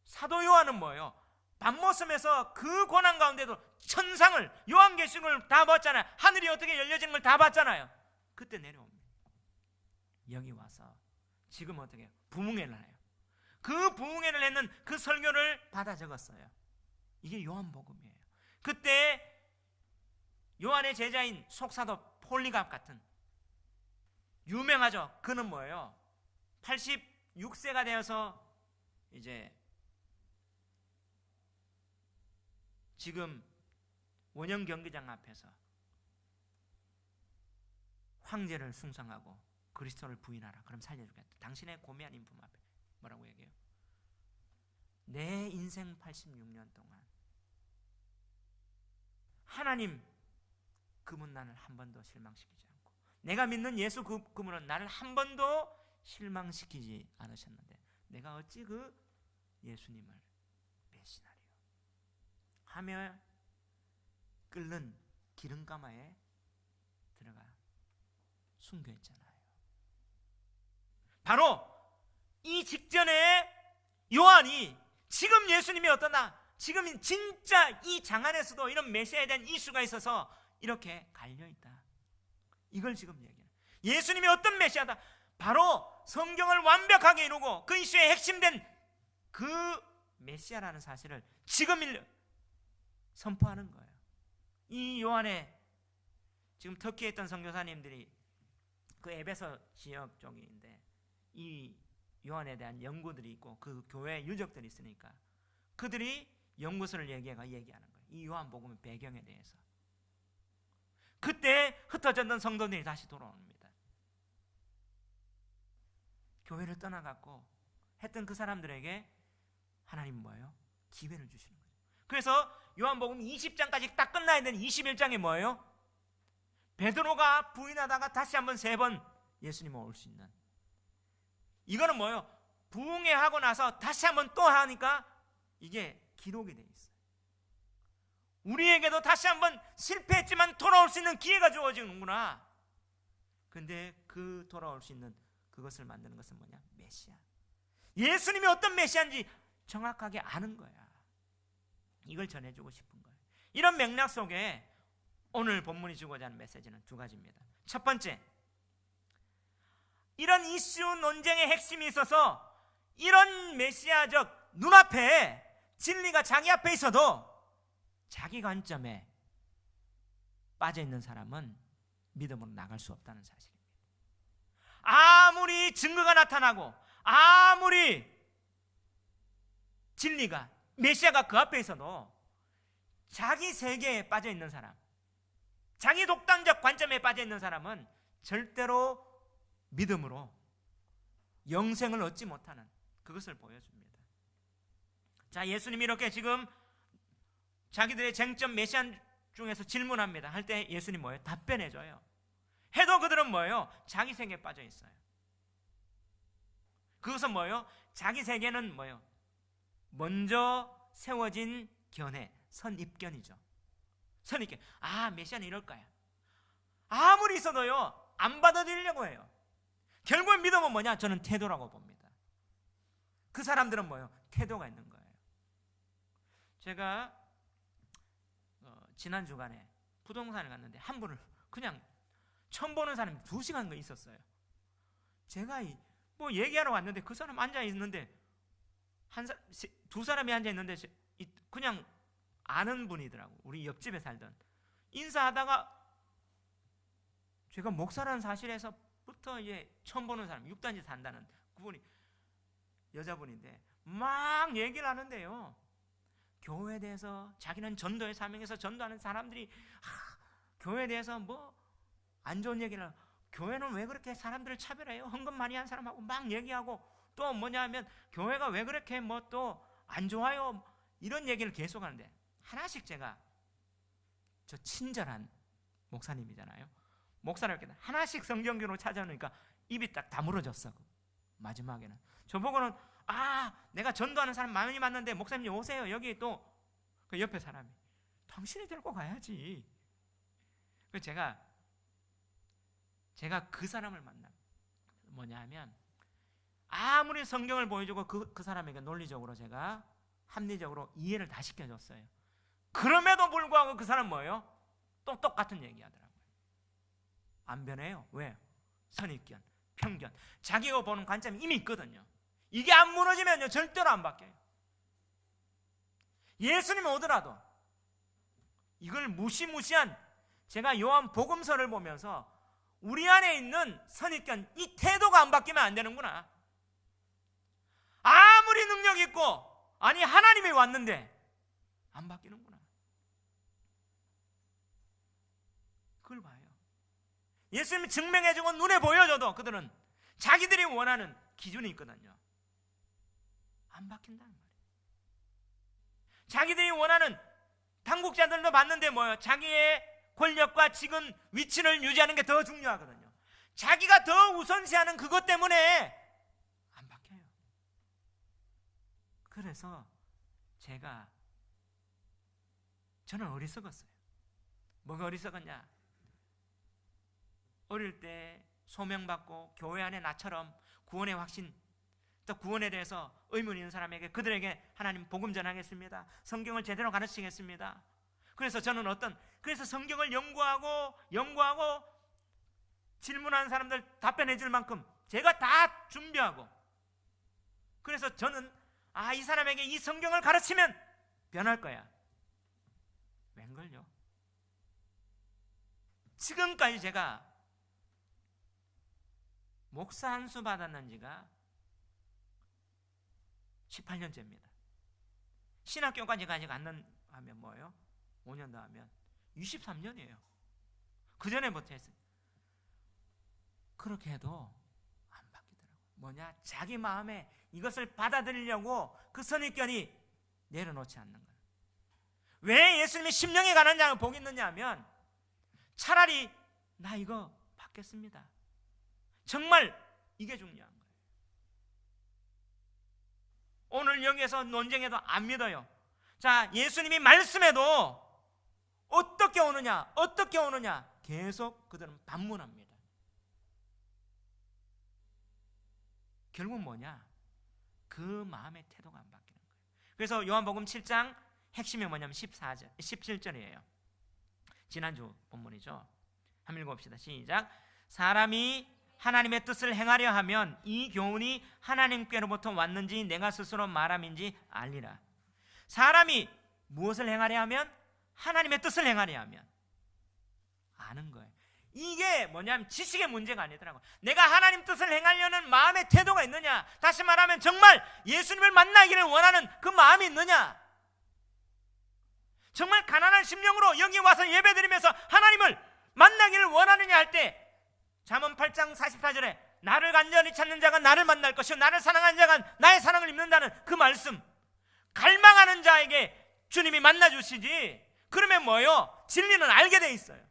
사도 요한은 뭐예요? 밤모섬에서 그 고난 가운데도 천상을, 요한계시록을 다 봤잖아요. 하늘이 어떻게 열려지는 걸 다 봤잖아요. 그때 내려옵니다. 여기 와서 지금 어떻게 해요? 부흥회를 해요. 그 부흥회를 했는 그 설교를 받아 적었어요. 이게 요한복음이에요. 그때 요한의 제자인 속사도 폴리갑 같은, 유명하죠. 그는 뭐예요? 86세가 되어서 이제 지금 원형 경기장 앞에서 황제를 숭상하고 그리스도를 부인하라. 그럼 살려주겠다. 당신의 고매한 인품 앞에 뭐라고 얘기해요? 내 인생 86년 동안 하나님 그분 나를 한 번도 실망시키지 않고, 내가 믿는 예수 그분은 나를 한 번도 실망시키지 않으셨는데 내가 어찌 그 예수님을 배신하리요 하며 끓는 기름가마에 들어가 숨겨있잖아요. 바로 이 직전에 요한이 지금 예수님이 어떠나, 지금 진짜 이 장안에서도 이런 메시아에 대한 이슈가 있어서 이렇게 갈려있다, 이걸 지금 얘기해요. 예수님이 어떤 메시아다, 바로 성경을 완벽하게 이루고 그 이슈의 핵심된 그 메시아라는 사실을 지금 선포하는 거예요. 이 요한의 지금 터키에 있던 선교사님들이 그 에베소 지역 쪽인데 이 요한에 대한 연구들이 있고 그 교회 유적들이 있으니까 그들이 연구서를 얘기하는 거예요. 이 요한복음의 배경에 대해서. 그때 흩어졌던 성도들이 다시 돌아옵니다. 교회를 떠나갔고 했던 그 사람들에게 하나님 뭐예요? 기회를 주시는 거예요. 그래서 요한복음 20장까지 딱 끝나야 되는 21장이 뭐예요? 베드로가 부인하다가 다시 한번 3번 예수님을 올 수 있는, 이거는 뭐예요? 부흥회하고 나서 다시 한번 또 하니까 이게 기록이 되어 있어요. 우리에게도 다시 한번 실패했지만 돌아올 수 있는 기회가 주어지는구나. 근데 그 돌아올 수 있는 그것을 만드는 것은 뭐냐? 메시아. 예수님이 어떤 메시아인지 정확하게 아는 거야. 이걸 전해주고 싶은 거예요. 이런 맥락 속에 오늘 본문이 주고자 하는 메시지는 2가지입니다. 첫 번째, 이런 이슈 논쟁의 핵심이 있어서 이런 메시아적 눈앞에 진리가 자기 앞에 있어도 자기 관점에 빠져있는 사람은 믿음으로 나갈 수 없다는 사실입니다. 아무리 증거가 나타나고 아무리 진리가, 메시아가 그 앞에 있어도 자기 세계에 빠져있는 사람, 자기 독단적 관점에 빠져있는 사람은 절대로 믿음으로 영생을 얻지 못하는 그것을 보여줍니다. 자, 예수님이 이렇게 지금 자기들의 쟁점 메시아 중에서 질문합니다. 할 때 예수님 뭐예요? 답변해줘요. 해도 그들은 뭐예요? 자기 세계에 빠져 있어요. 그것은 뭐예요? 자기 세계는 뭐예요? 먼저 세워진 견해, 선입견이죠. 선입견. 아, 메시아는 이럴 거야. 아무리 있어도요 안 받아들이려고 해요. 결국엔 믿음은 뭐냐? 저는 태도라고 봅니다. 그 사람들은 뭐예요? 태도가 있는 거예요. 제가 지난 주간에 부동산을 갔는데 한 분을 그냥 처음 보는 사람이 2시간 있었어요. 제가 뭐 얘기하러 왔는데 그 사람 앉아 있는데 두 사람이 앉아 있는데 그냥 아는 분이더라고. 우리 옆집에 살던. 인사하다가 제가 목사라는 사실에서부터 이제 처음 보는 사람, 6단지 산다는 그분이 여자분인데 막 얘기를 하는데요, 교회에 대해서 자기는 전도의 사명에서 전도하는 사람들이 교회에 대해서 뭐 안 좋은 얘기를 하고, 교회는 왜 그렇게 사람들을 차별해요? 헌금 많이 한 사람하고 막 얘기하고, 또 뭐냐 하면 교회가 왜 그렇게 뭐 또 안 좋아요? 이런 얘기를 계속 하는데 하나씩 제가, 저 친절한 목사님이잖아요. 목사를 이렇게 하나씩 성경적으로 찾아오니까 입이 딱 다물어졌어. 마지막에는 저보고는 내가 전도하는 사람 많이 만났는데 목사님 오세요. 여기 또 그 옆에 사람이 당신이 데리고 가야지. 제가 그 사람을 만나 뭐냐 하면 아무리 성경을 보여주고 그 사람에게 논리적으로 제가 합리적으로 이해를 다 시켜줬어요. 그럼에도 불구하고 그 사람 뭐예요? 또 똑같은 얘기하더라고요. 안 변해요. 왜? 선입견, 편견, 자기가 보는 관점이 이미 있거든요. 이게 안 무너지면요 절대로 안 바뀌어요. 예수님이 오더라도 이걸 무시무시한, 제가 요한 복음서를 보면서 우리 안에 있는 선입견, 이 태도가 안 바뀌면 안 되는구나. 아무리 능력 있고, 아니 하나님이 왔는데 안 바뀌는구나. 그걸 봐요. 예수님이 증명해주고 눈에 보여줘도 그들은 자기들이 원하는 기준이 있거든요. 안 바뀐다는 말이에요. 자기들이 원하는, 당국자들도 봤는데 뭐예요? 자기의 권력과 지금 위치를 유지하는 게 더 중요하거든요. 자기가 더 우선시하는 그것 때문에 안 바뀌어요. 그래서 저는 어리석었어요. 뭐가 어리석었냐? 어릴 때 소명받고 교회 안에 나처럼 구원의 확신, 또 구원에 대해서 의문 있는 사람에게 그들에게 하나님 복음 전하겠습니다. 성경을 제대로 가르치겠습니다. 그래서 저는 그래서 성경을 연구하고 질문하는 사람들 답변해 줄 만큼 제가 다 준비하고, 그래서 저는 이 사람에게 이 성경을 가르치면 변할 거야. 웬걸요? 지금까지 제가 목사 한 수 받았는 지가 18년째입니다. 신학교까지 가지 않는 하면 뭐예요? 5년 더 하면 23년이에요. 그 전에부터 했어요. 그렇게 해도 안 바뀌더라고요. 뭐냐? 자기 마음에 이것을 받아들이려고 그 선입견이 내려놓지 않는 거예요. 왜 예수님이 심령에 관한 장을 복이 있느냐 하면, 차라리 나 이거 받겠습니다. 정말 이게 중요한 거예요. 오늘 여기에서 논쟁해도 안 믿어요. 자, 예수님이 말씀해도 어떻게 오느냐 계속 그들은 반문합니다. 결국 뭐냐? 그 마음의 태도가 안 바뀌는 거예요. 그래서 요한복음 7장 핵심이 뭐냐면 17절이에요. 지난주 본문이죠. 한번 읽어봅시다. 시작. 사람이 하나님의 뜻을 행하려 하면 이 교훈이 하나님께로부터 왔는지 내가 스스로 말함인지 알리라. 사람이 무엇을 행하려 하면? 하나님의 뜻을 행하려 하면 아는 거예요. 이게 뭐냐면 지식의 문제가 아니더라고요. 내가 하나님 뜻을 행하려는 마음의 태도가 있느냐, 다시 말하면 정말 예수님을 만나기를 원하는 그 마음이 있느냐, 정말 가난한 심령으로 여기 와서 예배드리면서 하나님을 만나기를 원하느냐 할 때, 잠언 8장 44절에 나를 간절히 찾는 자가 나를 만날 것이요 나를 사랑하는 자가 나의 사랑을 입는다는 그 말씀, 갈망하는 자에게 주님이 만나주시지, 그러면 뭐예요? 진리는 알게 돼 있어요.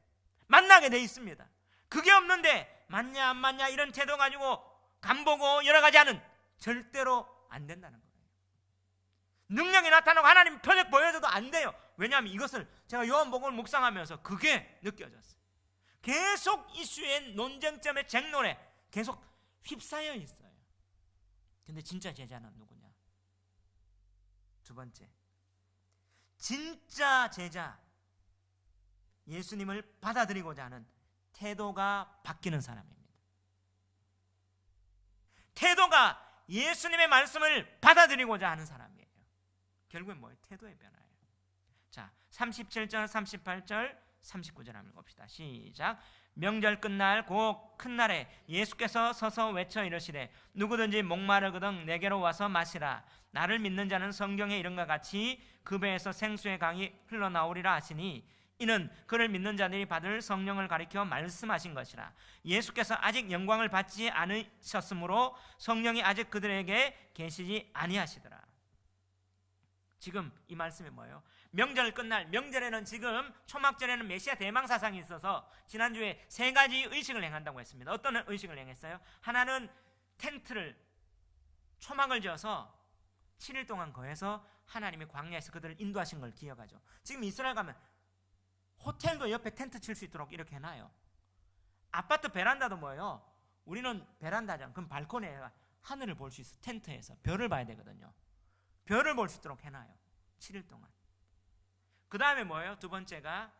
만나게 돼 있습니다. 그게 없는데 맞냐 안 맞냐 이런 태도 가지고 간보고 여러 가지 하는, 절대로 안 된다는 거예요. 능력이 나타나고 하나님 표적 보여줘도 안 돼요. 왜냐하면 이것을 제가 요한복음을 묵상하면서 그게 느껴졌어요. 계속 이슈의 논쟁점의 쟁론에 계속 휩싸여 있어요. 근데 진짜 제자는 누구냐? 두 번째, 진짜 제자, 예수님을 받아들이고자 하는 태도가 바뀌는 사람입니다. 태도가 예수님의 말씀을 받아들이고자 하는 사람이에요. 결국엔 뭐예요? 태도의 변화예요. 자, 37절, 38절, 39절 한번 읽읍시다. 시작. 명절 끝날 곧 큰 날에 예수께서 서서 외쳐 이르시되 누구든지 목마르거든 내게로 와서 마시라. 나를 믿는 자는 성경에 이른과 같이 그 배에서 생수의 강이 흘러나오리라 하시니 이는 그를 믿는 자들이 받을 성령을 가리켜 말씀하신 것이라. 예수께서 아직 영광을 받지 않으셨으므로 성령이 아직 그들에게 계시지 아니하시더라. 지금 이 말씀이 뭐예요? 명절 끝날, 명절에는 지금 초막절에는 메시아 대망 사상이 있어서 지난주에 세 가지 의식을 행한다고 했습니다. 어떤 의식을 행했어요? 하나는 텐트를, 초막을 지어서 7일 동안 거해서 하나님이 광야에서 그들을 인도하신 걸 기억하죠. 지금 이스라엘 가면 호텔도 옆에 텐트 칠 수 있도록 이렇게 해놔요. 아파트 베란다도 뭐예요? 우리는 베란다잖아. 그럼 발코니에 하늘을 볼 수 있어. 텐트에서 별을 봐야 되거든요. 별을 볼 수 있도록 해놔요. 7일 동안. 그 다음에 뭐예요? 두 번째가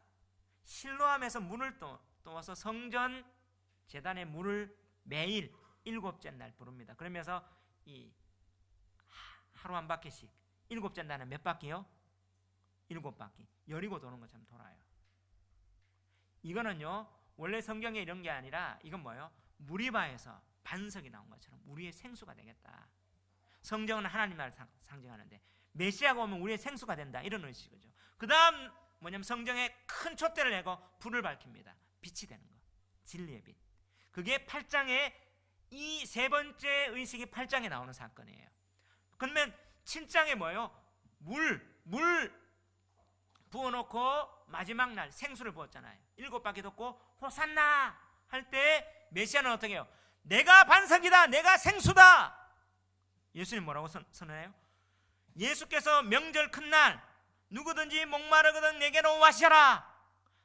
실로암에서 문을 떠와서 성전 제단에 물을 매일 7째 날 부릅니다. 그러면서 이 하루 한 바퀴씩 7째 날은 몇 바퀴요? 7바퀴. 여리고 도는 것처럼 돌아요. 이거는요 원래 성경에 이런 게 아니라 이건 뭐예요? 무리바에서 반석이 나온 것처럼 우리의 생수가 되겠다. 성경은 하나님 나라를 상징하는데 메시아가 오면 우리의 생수가 된다, 이런 의식이죠. 그 다음 뭐냐면 성경에 큰 촛대를 내고 불을 밝힙니다. 빛이 되는 거, 진리의 빛. 그게 8장에 이 세 번째 의식이 8장에 나오는 사건이에요. 그러면 7장에 뭐예요? 물 부어놓고 마지막 날 생수를 부었잖아요. 7바퀴 돕고 호산나 할 때 메시아는 어떻게 해요? 내가 반석이다, 내가 생수다. 예수님 뭐라고 선언해요? 예수께서 명절 큰 날 누구든지 목마르거든 내게로 와셔라.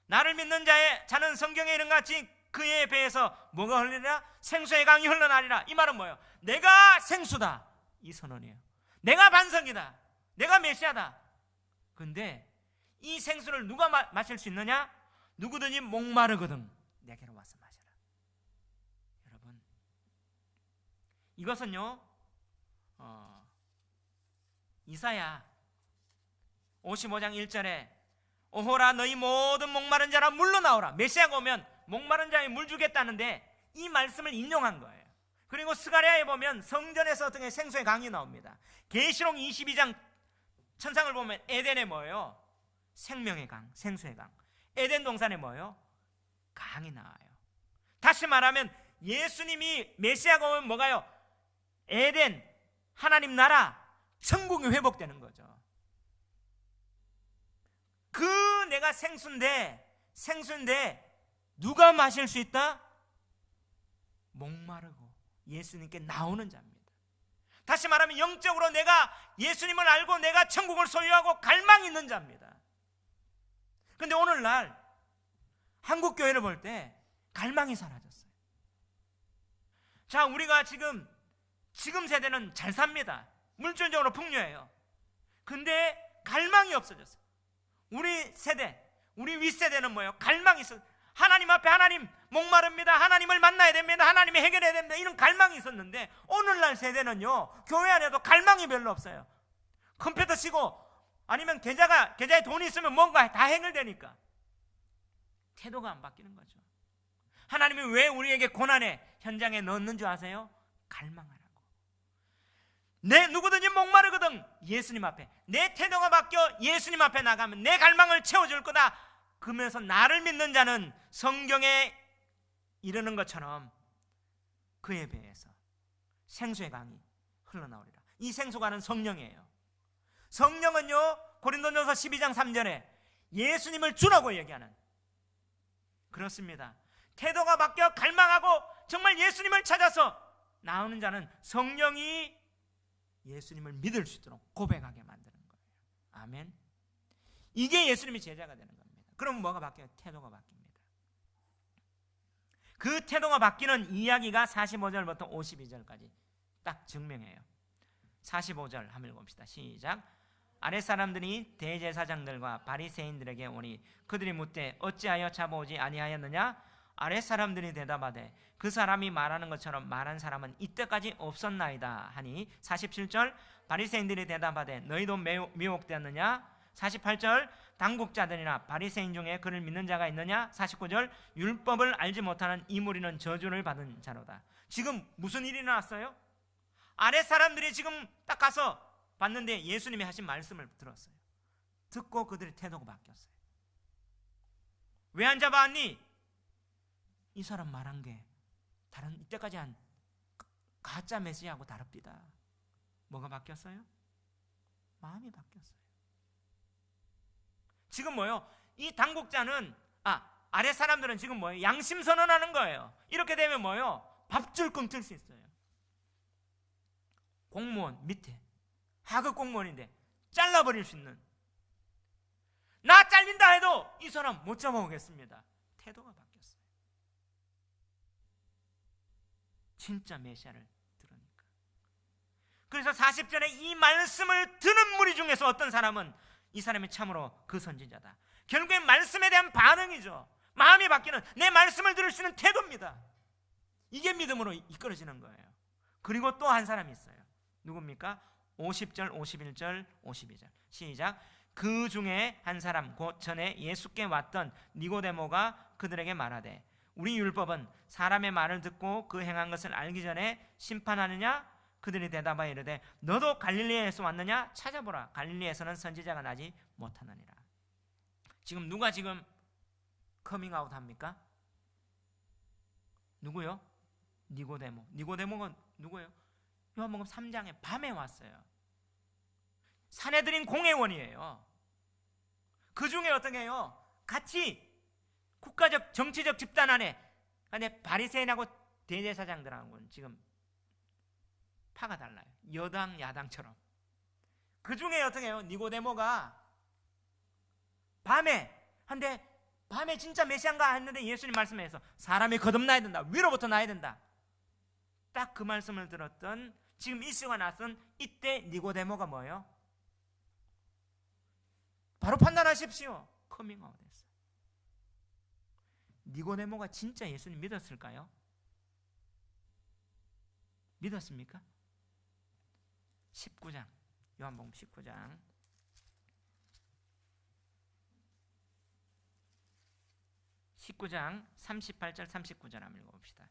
나를 믿는 자는 성경에 이런 같이 그의 배에서 뭐가 흘리리라? 생수의 강이 흘러나리라. 이 말은 뭐예요? 내가 생수다, 이 선언이에요. 내가 반석이다, 내가 메시아다. 근데 이 생수를 누가 마실 수 있느냐? 누구든지 목마르거든 내게로 와서 마셔라. 여러분, 이것은요 이사야 55장 1절에 오호라 너희 모든 목마른 자라 물러 나오라. 메시아가 오면 목마른 자에 물 주겠다는데 이 말씀을 인용한 거예요. 그리고 스가랴에 보면 성전에서 어떻게 생수의 강이 나옵니다. 계시록 22장 천상을 보면 에덴에 뭐예요? 생명의 강, 생수의 강. 에덴 동산에 뭐예요? 강이 나와요. 다시 말하면 예수님이 메시아가 오면 뭐가요? 에덴, 하나님 나라, 천국이 회복되는 거죠. 그 내가 생수인데 누가 마실 수 있다? 목마르고 예수님께 나오는 자입니다. 다시 말하면 영적으로 내가 예수님을 알고 내가 천국을 소유하고 갈망이 있는 자입니다. 그런데 오늘날 한국 교회를 볼 때 갈망이 사라졌어요. 자, 우리가 지금 세대는 잘 삽니다. 물질적으로 풍요해요. 근데 갈망이 없어졌어요. 우리 세대, 우리 윗세대는 뭐예요? 갈망이 있어요. 하나님 앞에 하나님 목마릅니다, 하나님을 만나야 됩니다, 하나님이 해결해야 됩니다, 이런 갈망이 있었는데 오늘날 세대는요 교회 안에도 갈망이 별로 없어요. 컴퓨터 치고 아니면 계좌에 돈이 있으면 뭔가 다 해결되니까 태도가 안 바뀌는 거죠. 하나님이 왜 우리에게 고난의 현장에 넣는 줄 아세요? 갈망하라고. 누구든지 목마르거든 예수님 앞에, 내 태도가 바뀌어 예수님 앞에 나가면 내 갈망을 채워줄 거다. 그러면서 나를 믿는 자는 성경에 이르는 것처럼 그의 배에서 생수의 강이 흘러나오리라. 이 생수가는 성령이에요. 성령은요 고린도전서 12장 3절에 예수님을 주라고 얘기하는, 그렇습니다. 태도가 바뀌어 갈망하고 정말 예수님을 찾아서 나오는 자는 성령이 예수님을 믿을 수 있도록 고백하게 만드는 거예요. 아멘. 이게 예수님이 제자가 되는 겁니다. 그럼 뭐가 바뀌어요? 태도가 바뀝니다. 그 태도가 바뀌는 이야기가 45절부터 52절까지 딱 증명해요. 45절 한번 읽어봅시다. 시작. 아랫 사람들이 대제사장들과 바리새인들에게 오니 그들이 묻되 어찌하여 잡아오지 아니하였느냐? 아랫 사람들이 대답하되 그 사람이 말하는 것처럼 말한 사람은 이때까지 없었나이다 하니 47절 바리새인들이 대답하되 너희도 미혹되었느냐? 48절 당국자들이나 바리새인 중에 그를 믿는 자가 있느냐? 49절 율법을 알지 못하는 이 무리는 저주를 받은 자로다. 지금 무슨 일이 일어났어요? 아랫 사람들이 지금 딱 가서 봤는데 예수님이 하신 말씀을 들었어요. 듣고 그들의 태도가 바뀌었어요. 왜 안 잡아왔니? 이 사람 말한 게 다른 이때까지 한 가짜 메시아하고 다릅니다. 뭐가 바뀌었어요? 마음이 바뀌었어요. 지금 뭐예요? 이 당국자는 아랫 사람들은 지금 뭐예요? 양심 선언하는 거예요. 이렇게 되면 뭐예요? 밥줄 끊길 수 있어요. 공무원 밑에 하급 공무원인데 잘라버릴 수 있는, 나 잘린다 해도 이 사람 못 잡아오겠습니다. 태도가 바뀌었어요. 진짜 메시아를 들으니까. 그래서 40절에 이 말씀을 듣는 무리 중에서 어떤 사람은 이 사람이 참으로 그 선지자다. 결국엔 말씀에 대한 반응이죠. 마음이 바뀌는, 내 말씀을 들을 수 있는 태도입니다. 이게 믿음으로 이끌어지는 거예요. 그리고 또 한 사람이 있어요. 누굽니까? 50절, 51절, 52절 시작. 그 중에 한 사람 곧 전에 예수께 왔던 니고데모가 그들에게 말하되 우리 율법은 사람의 말을 듣고 그 행한 것을 알기 전에 심판하느냐? 그들이 대답하여 이르되 너도 갈릴리에서 왔느냐? 찾아보라. 갈릴리에서는 선지자가 나지 못하느니라. 지금 누가 지금 커밍아웃 합니까? 누구요? 니고데모. 니고데모가 누구예요? 요한복음 3장에 밤에 왔어요. 산헤드린 공회원이에요. 그 중에 어떻게 해요? 같이 국가적 정치적 집단 안에, 근데 바리새인하고 대제사장들하고는 지금 파가 달라요. 여당 야당처럼. 그 중에 어떻게 해요? 니고데모가 밤에 진짜 메시아인가 했는데 예수님 말씀에서 사람이 거듭나야 된다, 위로부터 나야 된다, 딱 그 말씀을 들었던 지금 이슈가 났던 이때 니고데모가 뭐예요? 바로 판단하십시오. 커밍아웃 했어요. 니고데모가 진짜 예수님 믿었을까요? 믿었습니까? 19장, 요한복음 19장 38절 39절 한번 읽어봅시다.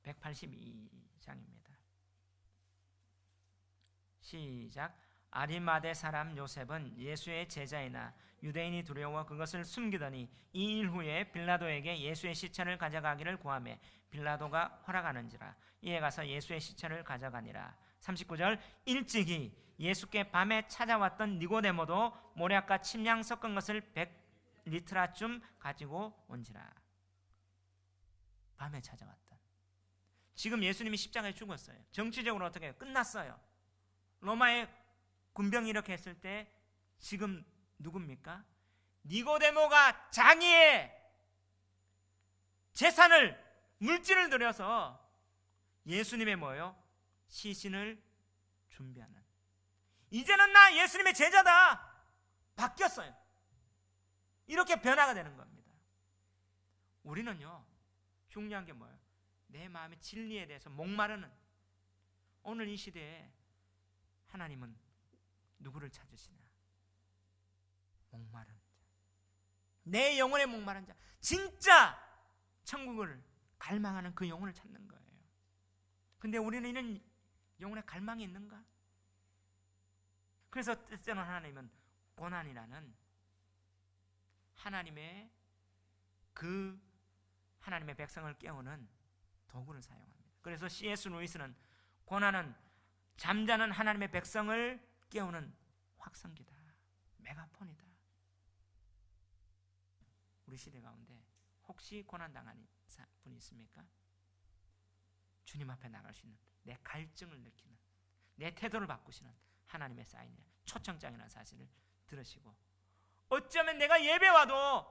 182장입니다. 시작. 아리마대 사람 요셉은 예수의 제자이나 유대인이 두려워 그것을 숨기더니 이 일 후에 빌라도에게 예수의 시체를 가져가기를 구하매 빌라도가 허락하는지라. 이에 가서 예수의 시체를 가져가니라. 39절. 일찍이 예수께 밤에 찾아왔던 니고데모도 모략과 침향 섞은 것을 100리트라쯤 가지고 온지라. 밤에 찾아왔던. 지금 예수님이 십자가에 죽었어요. 정치적으로 어떻게 해요? 끝났어요. 로마의 군병이 이렇게 했을 때 지금 누굽니까? 니고데모가 자기의 재산을, 물질을 들여서 예수님의 뭐예요? 시신을 준비하는. 이제는 나 예수님의 제자다. 바뀌었어요. 이렇게 변화가 되는 겁니다. 우리는요, 중요한 게 뭐예요? 내 마음의 진리에 대해서 목마르는, 오늘 이 시대에 하나님은 누구를 찾으시냐? 목마른 자, 내 영혼의 목마른 자, 진짜 천국을 갈망하는 그 영혼을 찾는 거예요. 근데 우리는 이런 영혼의 갈망이 있는가? 그래서 때때로는 하나님은 고난이라는 하나님의 백성을 깨우는 도구를 사용합니다. 그래서 C.S. 루이스는 고난은 잠자는 하나님의 백성을 깨우는 확성기다, 메가폰이다. 우리 시대 가운데 혹시 고난당한 분이 있습니까? 주님 앞에 나갈 수 있는, 내 갈증을 느끼는, 내 태도를 바꾸시는 하나님의 사인이야. 초청장이라는 사실을 들으시고, 어쩌면 내가 예배 와도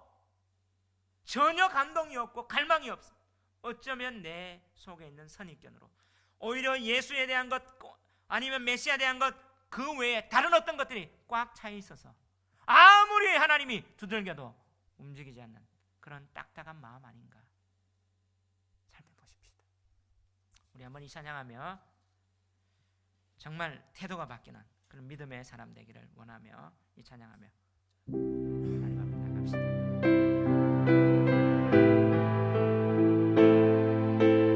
전혀 감동이 없고 갈망이 없어. 어쩌면 내 속에 있는 선입견으로 오히려 예수에 대한 것, 아니면 메시아에 대한 것, 그 외에 다른 어떤 것들이 꽉 차 있어서 아무리 하나님이 두들겨도 움직이지 않는 그런 딱딱한 마음 아닌가 살펴보십시다. 우리 한번 이 찬양하며 정말 태도가 바뀌는 그런 믿음의 사람 되기를 원하며 이 찬양하며